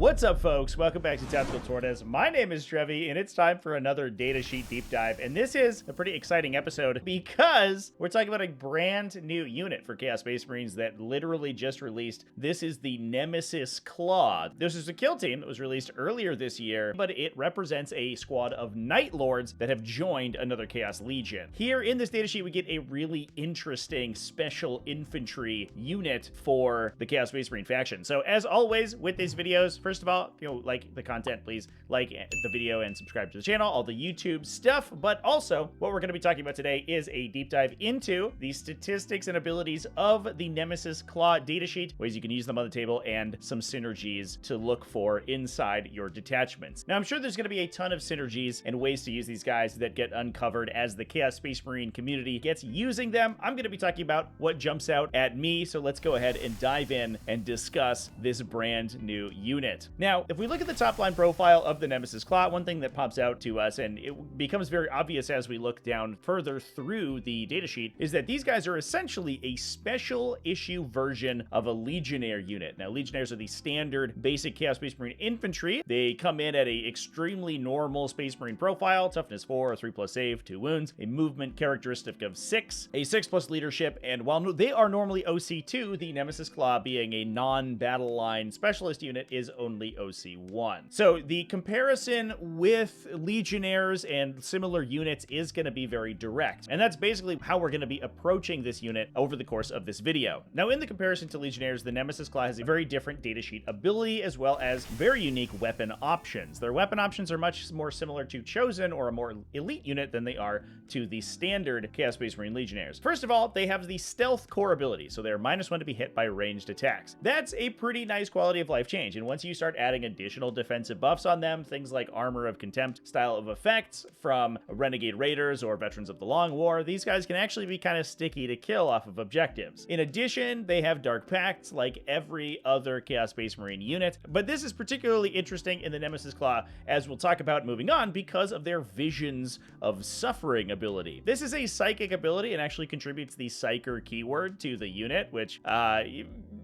What's up, folks? Welcome back to TacticalTortoise. My name is Trevi, and it's time for another datasheet deep dive. And this is a pretty exciting episode because we're talking about a brand new unit for Chaos Space Marines that literally just released. This is the Nemesis Claw. This is a kill team that was released earlier this year, but it represents a squad of Night Lords that have joined another Chaos Legion. Here in this datasheet, we get a really interesting special infantry unit for the Chaos Space Marine faction. So as always with these videos, first of all, if you like the content, please like the video and subscribe to the channel, all the YouTube stuff. But also, what we're going to be talking about today is a deep dive into the statistics and abilities of the Nemesis Claw datasheet, ways you can use them on the table, and some synergies to look for inside your detachments. Now, I'm sure there's going to be a ton of synergies and ways to use these guys that get uncovered as the Chaos Space Marine community gets using them. I'm going to be talking about what jumps out at me, so let's go ahead and dive in and discuss this brand new unit. Now, if we look at the top line profile of the Nemesis Claw, one thing that pops out to us, and it becomes very obvious as we look down further through the datasheet, is that these guys are essentially a special issue version of a Legionnaire unit. Now, Legionnaires are the standard basic Chaos Space Marine infantry. They come in at a extremely normal Space Marine profile, toughness 4, a 3+ save, 2 wounds, a movement characteristic of 6, a 6+ leadership, and while they are normally OC2, the Nemesis Claw, being a non-battle line specialist unit, is only OC1. So the comparison with Legionnaires and similar units is going to be very direct, and that's basically how we're going to be approaching this unit over the course of this video. Now, in the comparison to Legionnaires, the Nemesis Claw has a very different datasheet ability as well as very unique weapon options. Their weapon options are much more similar to Chosen or a more elite unit than they are to the standard Chaos Space Marine Legionnaires. First of all, they have the Stealth Core ability, so they're -1 to be hit by ranged attacks. That's a pretty nice quality of life change, and once you start adding additional defensive buffs on them, things like Armor of Contempt style of effects from Renegade Raiders or Veterans of the Long War, these guys can actually be kind of sticky to kill off of objectives. In addition, they have Dark Pacts like every other Chaos Space Marine unit, but this is particularly interesting in the Nemesis Claw, as we'll talk about moving on, because of their Visions of Suffering ability. This is a psychic ability and actually contributes the Psyker keyword to the unit, which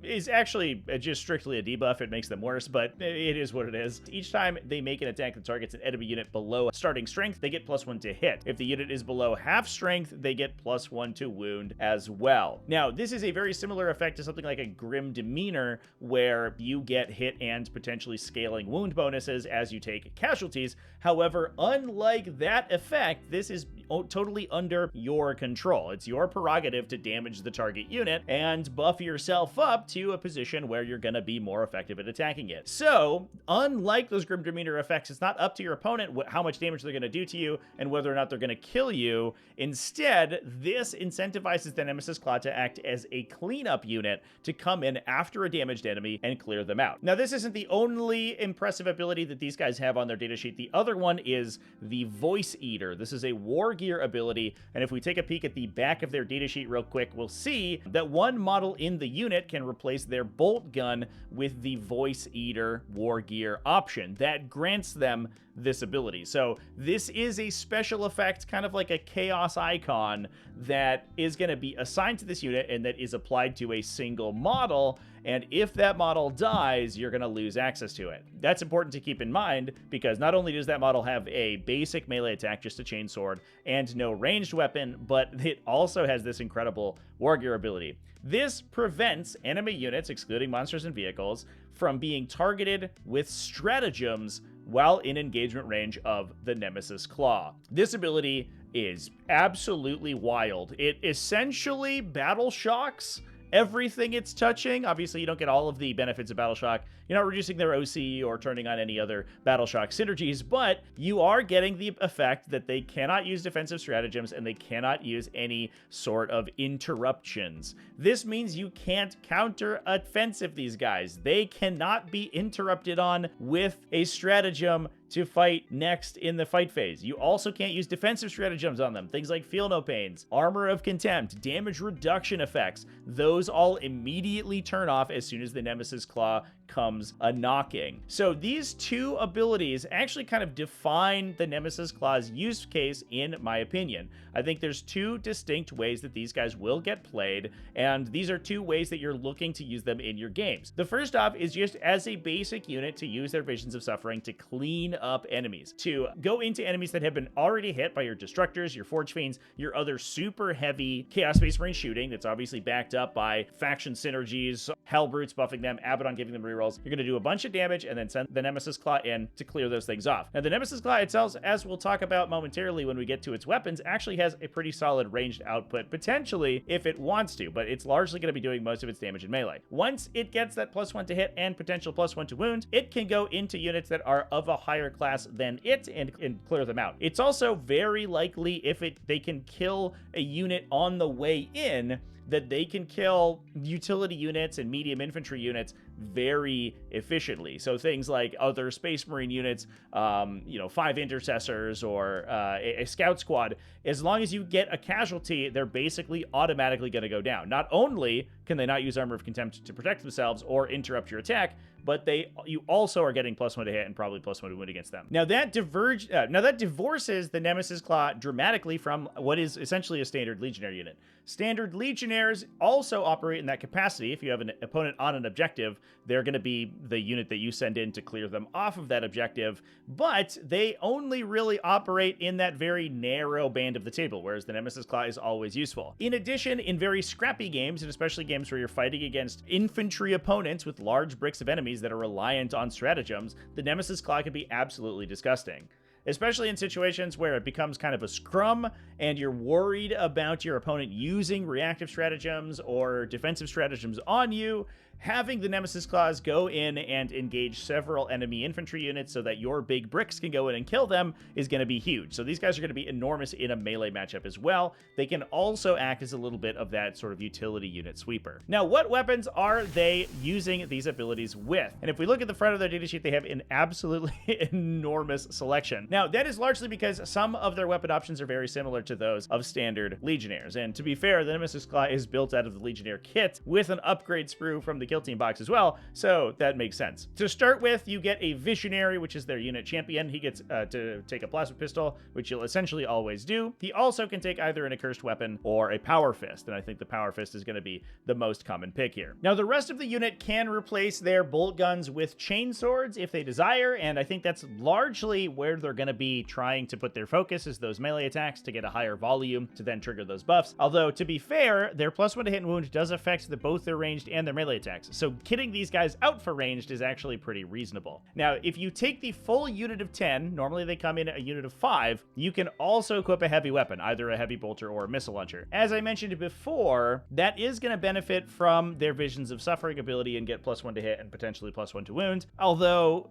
is actually just strictly a debuff. It makes them worse, but it is what it is. Each time they make an attack that targets an enemy unit below starting strength, they get +1 to hit. If the unit is below half strength, they get +1 to wound as well. Now, this is a very similar effect to something like a Grim Demeanor, where you get hit and potentially scaling wound bonuses as you take casualties. However, unlike that effect, this is totally under your control. It's your prerogative to damage the target unit and buff yourself up to a position where you're going to be more effective at attacking it. So, unlike those Grim Demeanor effects, it's not up to your opponent how much damage they're going to do to you and whether or not they're going to kill you. Instead, this incentivizes the Nemesis Claw to act as a cleanup unit to come in after a damaged enemy and clear them out. Now, this isn't the only impressive ability that these guys have on their datasheet. The other one is the Voice Eater. This is a War Gear ability, and if we take a peek at the back of their datasheet real quick, we'll see that one model in the unit can replace their bolt gun with the Voice Eater War Gear option that grants them this ability. So this is a special effect, kind of like a chaos icon, that is going to be assigned to this unit and that is applied to a single model, and if that model dies, you're going to lose access to it. That's important to keep in mind, because not only does that model have a basic melee attack, just a chainsword, and no ranged weapon, but it also has this incredible War Gear ability. This prevents enemy units, excluding monsters and vehicles, from being targeted with stratagems while in engagement range of the Nemesis Claw. This ability is absolutely wild. It essentially battle shocks everything it's touching. Obviously, you don't get all of the benefits of Battle Shock. You're not reducing their OC or turning on any other Battle Shock synergies, but you are getting the effect that they cannot use defensive stratagems and they cannot use any sort of interruptions. This means you can't counter offensive these guys. They cannot be interrupted on with a stratagem to fight next in the fight phase. You also can't use defensive stratagems on them. Things like Feel No Pains, Armor of Contempt, damage reduction effects. Those all immediately turn off as soon as the Nemesis Claw comes a-knocking. So these two abilities actually kind of define the Nemesis Claw's use case, in my opinion. I think there's two distinct ways that these guys will get played, and these are two ways that you're looking to use them in your games. The first off is just as a basic unit to use their Visions of Suffering to clean up enemies, to go into enemies that have been already hit by your Destructors, your Forge Fiends, your other super heavy Chaos Space Marine shooting that's obviously backed up by faction synergies, Hellbrutes buffing them, Abaddon giving them rerolls. You're going to do a bunch of damage and then send the Nemesis Claw in to clear those things off. Now, the Nemesis Claw itself, as we'll talk about momentarily when we get to its weapons, actually has a pretty solid ranged output, potentially, if it wants to, but it's largely going to be doing most of its damage in melee. Once it gets that +1 to hit and potential +1 to wound, it can go into units that are of a higher class than it and clear them out. It's also very likely, if they can kill a unit on the way in, that they can kill utility units and medium infantry units very efficiently. So things like other Space Marine units, 5 intercessors, or a scout squad, as long as you get a casualty, they're basically automatically going to go down. Not only can they not use Armor of Contempt to protect themselves or interrupt your attack, but you also are getting +1 to hit and probably +1 to wound against them. Now that divorces the Nemesis Claw dramatically from what is essentially a standard Legionnaire unit. Standard Legionnaires also operate in that capacity. If you have an opponent on an objective, they're going to be the unit that you send in to clear them off of that objective, but they only really operate in that very narrow band of the table, whereas the Nemesis Claw is always useful. In addition, in very scrappy games, and especially games where you're fighting against infantry opponents with large bricks of enemies that are reliant on stratagems, the Nemesis Claw can be absolutely disgusting. Especially in situations where it becomes kind of a scrum and you're worried about your opponent using reactive stratagems or defensive stratagems on you. Having the Nemesis Claws go in and engage several enemy infantry units so that your big bricks can go in and kill them is going to be huge. So these guys are going to be enormous in a melee matchup as well. They can also act as a little bit of that sort of utility unit sweeper. Now, what weapons are they using these abilities with? And if we look at the front of their datasheet, they have an absolutely enormous selection. Now, that is largely because some of their weapon options are very similar to those of standard Legionnaires. And to be fair, the Nemesis Claw is built out of the Legionnaire kit with an upgrade sprue from the Kill Team box as well, so that makes sense. To start with, you get a Visionary, which is their unit champion. He gets to take a plasma pistol, which you'll essentially always do. He also can take either an accursed weapon or a Power Fist, and I think the Power Fist is going to be the most common pick here. Now, the rest of the unit can replace their bolt guns with chain swords if they desire, and I think that's largely where they're going to be trying to put their focus, is those melee attacks to get a higher volume to then trigger those buffs. Although, to be fair, their +1 to hit and wound does affect both their ranged and their melee attacks. So kitting these guys out for ranged is actually pretty reasonable. Now, if you take the full unit of 10, normally they come in a unit of 5, you can also equip a heavy weapon, either a heavy bolter or a missile launcher. As I mentioned before, that is going to benefit from their Visions of Suffering ability and get +1 to hit and potentially +1 to wound. Although,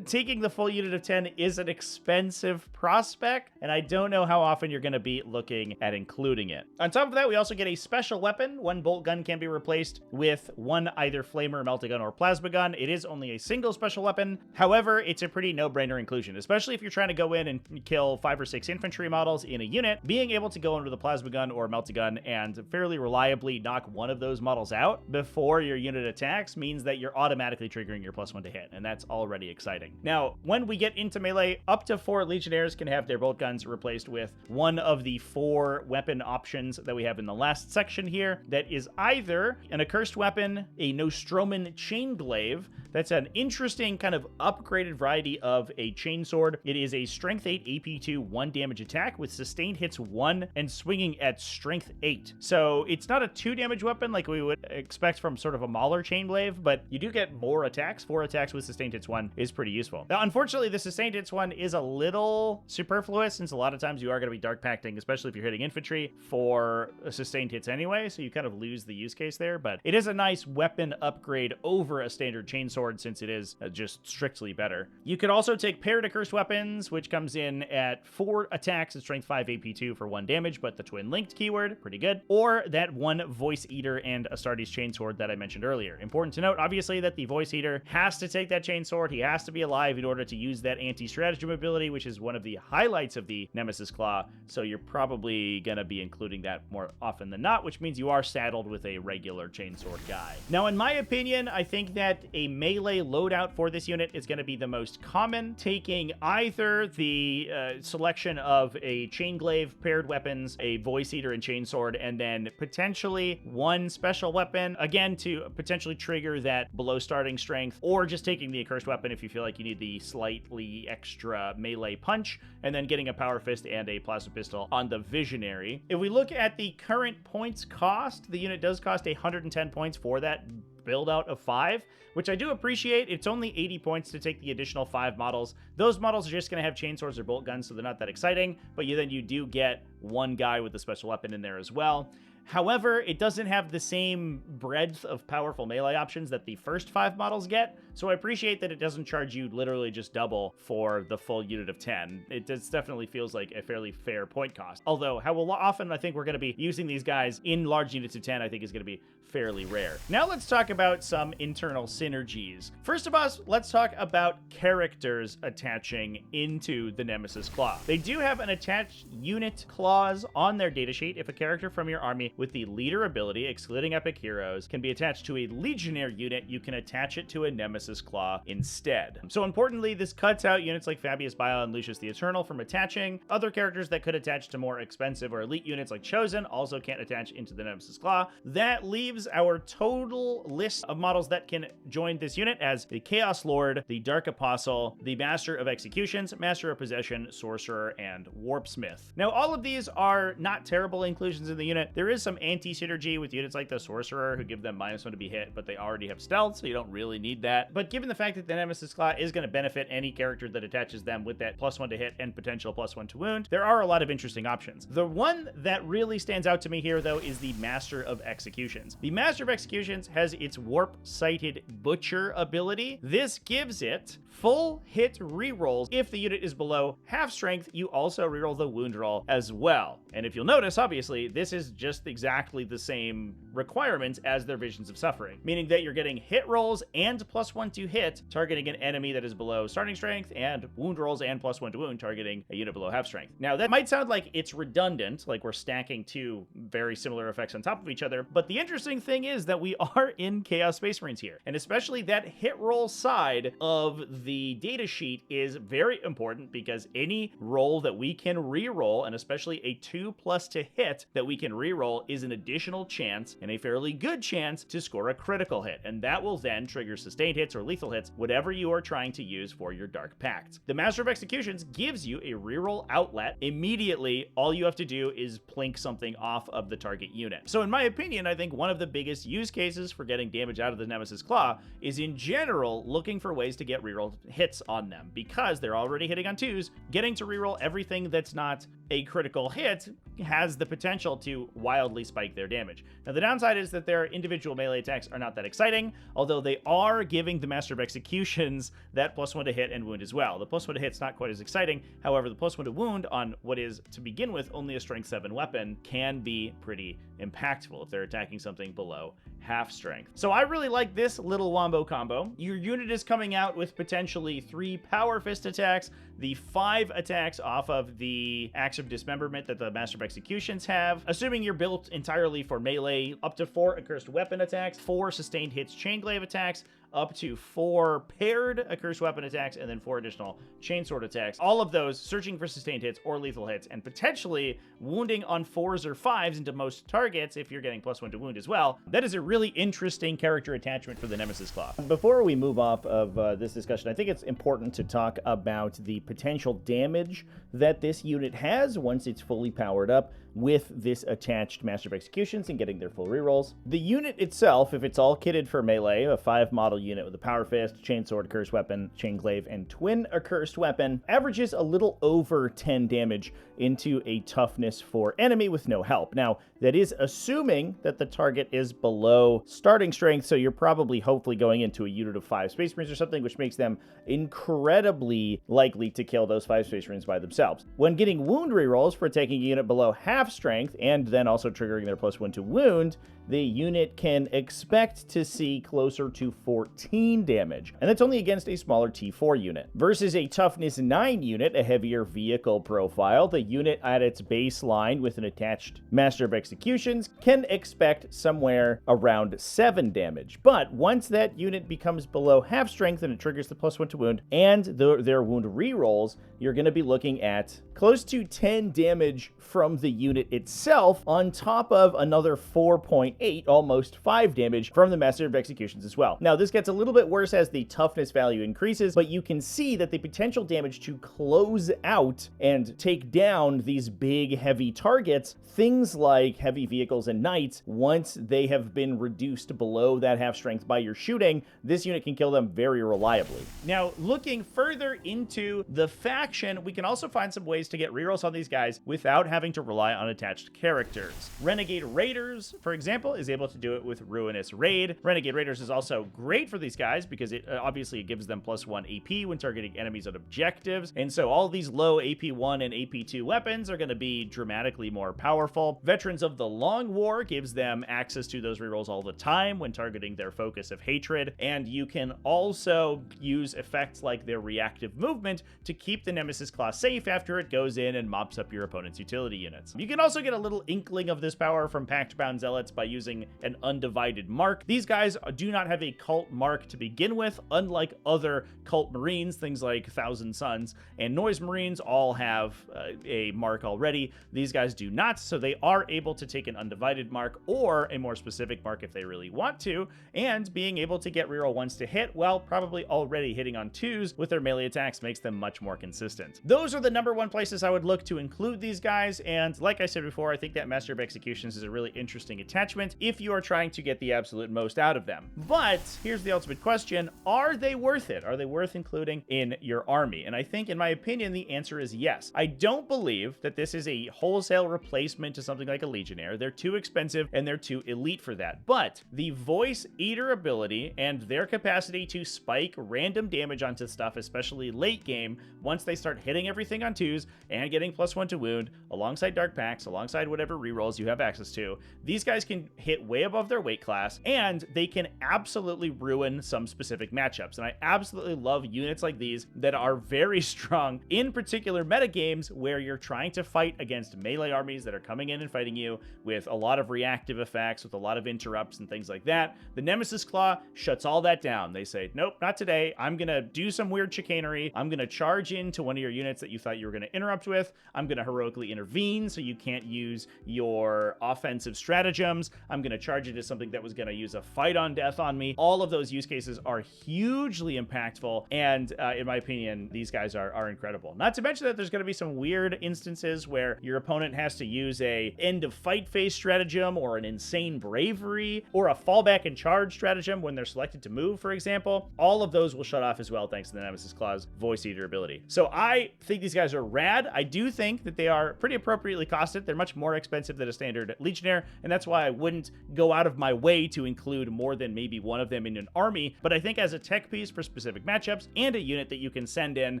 taking the full unit of 10 is an expensive prospect, and I don't know how often you're going to be looking at including it. On top of that, we also get a special weapon. One bolt gun can be replaced with one either flamer, melta gun, or plasma gun. It is only a single special weapon. However, it's a pretty no-brainer inclusion, especially if you're trying to go in and kill 5 or 6 infantry models in a unit. Being able to go into the plasma gun or melta gun and fairly reliably knock one of those models out before your unit attacks means that you're automatically triggering your +1 to hit, and that's already exciting. Now, when we get into melee, up to 4 Legionnaires can have their bolt guns replaced with one of the 4 weapon options that we have in the last section here. That is either an accursed weapon, a Nostroman chainglaive. That's an interesting kind of upgraded variety of a chainsword. It is a strength 8 AP2 1 damage attack with sustained hits 1 and swinging at strength 8. So it's not a 2 damage weapon like we would expect from sort of a Mauler chainglaive, but you do get more attacks. 4 attacks with sustained hits 1 is pretty useful. Now, unfortunately, the sustained hits 1 is a little superfluous, since a lot of times you are going to be dark pacting, especially if you're hitting infantry, for sustained hits anyway, so you kind of lose the use case there. But it is a nice weapon upgrade over a standard chainsword, since it is just strictly better. You could also take paired accursed weapons, which comes in at 4 attacks and strength 5 AP2 for 1 damage, but the twin linked keyword, pretty good. Or that one Voice Eater and Astartes chainsword that I mentioned earlier. Important to note, obviously, that the Voice Eater has to take that chainsword. He has to be alive in order to use that anti-stratagem ability. ability, which is one of the highlights of the Nemesis Claw, so you're probably going to be including that more often than not, which means you are saddled with a regular chainsword guy. Now, in my opinion, I think that a melee loadout for this unit is going to be the most common, taking either the selection of a chain glaive, paired weapons, a voice eater, and chainsword, and then potentially one special weapon, again, to potentially trigger that below starting strength, or just taking the accursed weapon if you feel like you need the slightly extra melee punch, and then getting a power fist and a plasma pistol on the visionary. If we look at the current points cost, the unit does cost 110 points for that build out of 5, which I do appreciate. It's only 80 points to take the additional 5 models. Those models are just going to have chainswords or bolt guns, so they're not that exciting, but then you do get one guy with a special weapon in there as well. However, it doesn't have the same breadth of powerful melee options that the first 5 models get, so I appreciate that it doesn't charge you literally just double for the full unit of 10. It definitely feels like a fairly fair point cost. Although, how often I think we're going to be using these guys in large units of 10, I think is going to be fairly rare. Now let's talk about some internal synergies. First of all, let's talk about characters attaching into the Nemesis Claw. They do have an attached unit clause on their datasheet. If a character from your army with the leader ability, excluding epic heroes, can be attached to a legionnaire unit, you can attach it to a Nemesis Claw instead. So importantly, this cuts out units like Fabius Bile and Lucius the Eternal from attaching. Other characters that could attach to more expensive or elite units like Chosen also can't attach into the Nemesis Claw. That leaves our total list of models that can join this unit as the Chaos Lord, the Dark Apostle, the Master of Executions, Master of Possession, Sorcerer, and Warpsmith. Now, all of these are not terrible inclusions in the unit. There is some anti-synergy with units like the Sorcerer, who give them -1 to be hit, but they already have stealth, so you don't really need that. But given the fact that the Nemesis Claw is going to benefit any character that attaches them with that +1 to hit and potential +1 to wound, there are a lot of interesting options. The one that really stands out to me here, though, is the Master of Executions. The Master of Executions has its warp-sighted Butcher ability. This gives it full hit rerolls. If the unit is below half strength, you also reroll the wound roll as well. And if you'll notice, obviously, this is just exactly the same requirements as their Visions of Suffering, meaning that you're getting hit rolls and +1 to hit, targeting an enemy that is below starting strength, and wound rolls and +1 to wound, targeting a unit below half strength. Now, that might sound like it's redundant, like we're stacking 2 very similar effects on top of each other, but the interesting thing is that we are in Chaos Space Marines here, and especially that hit roll side of the data sheet is very important, because any roll that we can reroll, and especially a 2+ to hit that we can reroll, is an additional chance, and a fairly good chance, to score a critical hit, and that will then trigger sustained hits or lethal hits, whatever you are trying to use for your Dark Pact. The Master of Executions gives you a reroll outlet. Immediately, all you have to do is plink something off of the target unit. So in my opinion, I think one of the biggest use cases for getting damage out of the Nemesis Claw is, in general, looking for ways to get reroll hits on them, because they're already hitting on 2s. Getting to reroll everything that's not a critical hit has the potential to wildly spike their damage. Now, the downside is that their individual melee attacks are not that exciting, although they are giving the Master of Executions that +1 to hit and wound as well. The +1 to hit's not quite as exciting. However, the +1 to wound on what is, to begin with, only a strength 7 weapon can be pretty impactful if they're attacking something below half strength. So I really like this little wombo combo. Your unit is coming out with potentially 3 Power Fist attacks, the 5 attacks off of the Axe of Dismemberment that the Master of Executions have, assuming you're built entirely for melee, up to 4 Accursed Weapon attacks, 4 Sustained Hits Chain Glaive attacks, up to 4 paired Accursed Weapon attacks, and then 4 additional Chainsword attacks. All of those searching for sustained hits or lethal hits, and potentially wounding on 4s or 5s into most targets if you're getting +1 to wound as well. That is a really interesting character attachment for the Nemesis Claw. Before we move off of this discussion, I think it's important to talk about the potential damage that this unit has once it's fully powered up with this attached Master of Executions and getting their full rerolls. The unit itself, if it's all kitted for melee, a 5 model unit with a Power Fist, Chainsword, Accursed Weapon, Chain Glaive, and Twin Accursed Weapon, averages a little over 10 damage into a toughness for enemy with no help. Now, that is assuming that the target is below starting strength, so you're probably hopefully going into a unit of 5 Space Marines or something, which makes them incredibly likely to kill those 5 Space Marines by themselves. When getting wound rerolls for taking a unit below half strength, and then also triggering their +1 to wound, the unit can expect to see closer to 14 damage, and that's only against a smaller T4 unit. Versus a toughness 9 unit, a heavier vehicle profile, the unit at its baseline with an attached Master of Executions can expect somewhere around 7 damage. But once that unit becomes below half strength and it triggers the +1 to wound and their wound rerolls, you're going to be looking at close to 10 damage from the unit itself, on top of another 4.8, almost 5 damage from the Master of Executions as well. Now, this gets a little bit worse as the toughness value increases, but you can see that the potential damage to close out and take down these big, heavy targets, things like heavy vehicles and knights, once they have been reduced below that half strength by your shooting, this unit can kill them very reliably. Now, looking further into the faction, we can also find some ways to get rerolls on these guys without having to rely on attached characters. Renegade Raiders, for example, is able to do it with Ruinous Raid. Renegade Raiders is also great for these guys because it obviously gives them +1 AP when targeting enemies on objectives, and so all these low AP1 and AP2 weapons are going to be dramatically more powerful. Veterans of the Long War gives them access to those rerolls all the time when targeting their focus of hatred, and you can also use effects like their reactive movement to keep the Nemesis class safe after it goes in and mops up your opponent's utility units. You can also get a little inkling of this power from Pact-Bound Zealots by using an undivided mark. These guys do not have a cult mark to begin with, unlike other cult marines, things like Thousand Suns and Noise Marines all have a mark already. These guys do not, so they are able to take an undivided mark or a more specific mark if they really want to, and being able to get reroll 1s to hit while probably already hitting on 2s with their melee attacks makes them much more consistent. Those are the #1 places I would look to include these guys, and like I said before, I think that Master of Executions is a really interesting attachment if you are trying to get the absolute most out of them. But here's the ultimate question: are they worth it? Are they worth including in your army? And I think, in my opinion, the answer is yes. I don't believe that this is a wholesale replacement to something like a Legionnaire. They're too expensive and they're too elite for that. But the Voice Eater ability and their capacity to spike random damage onto stuff, especially late game, once they start hitting everything on 2s and getting +1 to wound, alongside Dark Pacts, alongside whatever rerolls you have access to, these guys can hit way above their weight class, and they can absolutely ruin some specific matchups. And I absolutely love units like these that are very strong in particular metagames where you're trying to fight against melee armies that are coming in and fighting you with a lot of reactive effects, with a lot of interrupts and things like that. The Nemesis Claw shuts all that down. They say, nope, not today. I'm going to do some weird chicanery. I'm going to charge into one of your units that you thought you were going to interrupt with. I'm going to heroically intervene so you can't use your offensive stratagems. I'm going to charge into something that was going to use a fight on death on me. All of those use cases are hugely impactful, and in my opinion, these guys are incredible. Not to mention that there's going to be some weird instances where your opponent has to use a end of fight phase stratagem or an insane bravery or a fallback and charge stratagem when they're selected to move, for example. All of those will shut off as well thanks to the Nemesis Claw's Voice Eater ability. So I think these guys are rad. I do think that they are pretty appropriately costed. They're much more expensive than a standard Legionnaire, and that's why I wouldn't go out of my way to include more than maybe one of them in an army. But I think as a tech piece for specific matchups and a unit that you can send in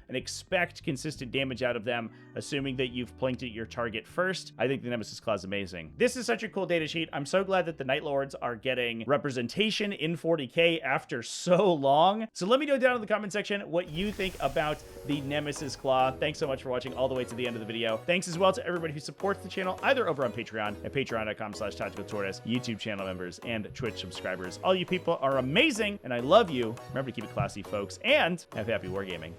and expect consistent damage out of them, assuming that you've plinked at your target first, I think the Nemesis Claw is amazing. This is such a cool data sheet. I'm so glad that the Night Lords are getting representation in 40k after so long. So let me know down in the comment section what you think about the Nemesis Claw. Thanks so much for watching all the way to the end of the video. Thanks as well to everybody who supports the channel, either over on Patreon at patreon.com/TacticalTortoise, YouTube channel members, and Twitch subscribers. All you people are amazing, and I love you. Remember to keep it classy, folks, and have happy wargaming.